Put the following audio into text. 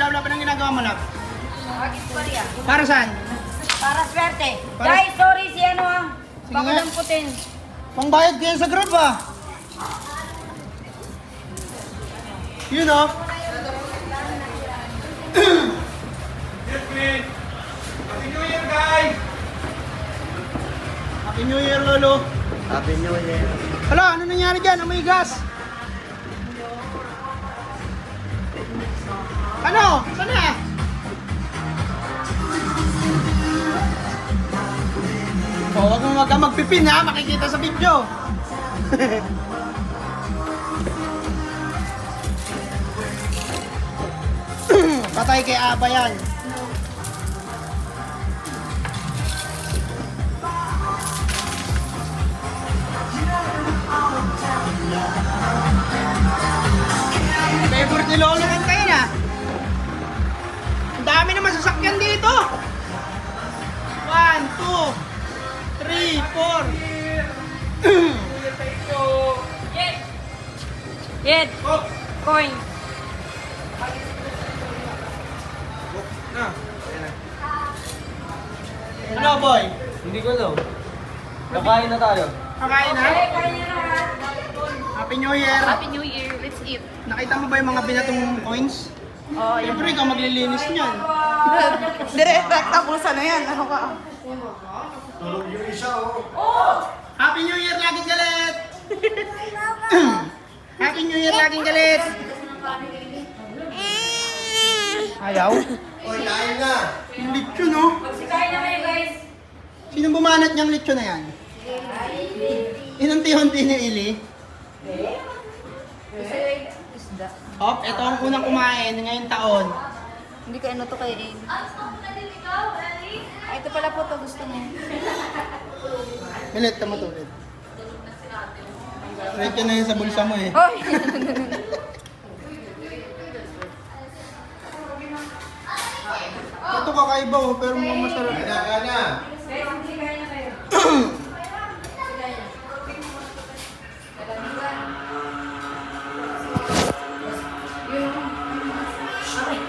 lab. Anong ginagawa mo, lab? Bakit pa riyan? Para saan? Para swerte. Para- Guys, sorry si ano ah. Sige Baka nga. damputin. Pangbayad kayo sa grab ah. Yun oh. Happy New Year, guys! Happy New Year, Lolo. Happy New Year. Hala, ano nangyari dyan? Amoy gas. Ano? Sana? Oh, huwag mo magpipin ha, makikita sa video. Patay kay Aba yan. Favorite ni Lolo kanta yun ah. Ang dami naman sasakyan dito. 1, 2, 3, 4. Yed. Oh! Coin. Ano boy? Hindi ko alam. Nakain na tayo. Kakain na? Kain niyo na ha. Happy New Year. Happy New Year. Let's eat. Nakita mo ba yung mga binatong coins? Oh, Siyempre ikaw maglilinis niyan. Dire-rectable na yan. Ano ka? Happy New Year laging galit. Happy New Year laging galit. Ayaw? Oy, kain na! Yung lechon no? Magsikain na kayo guys. Sino bumanat niyang lechon na yan? Inunti-hunti ni Ili. Isda. Hop, ito ang unang kumain ngayong taon. Hindi ka ano to kay Ain. Ay, ito pala po to gusto mo. Galit, tama to ulit. Lechon na yun sa bulsa mo eh. Hoy! Ito kakaiba oh, pero mukhang masarap. Kain na!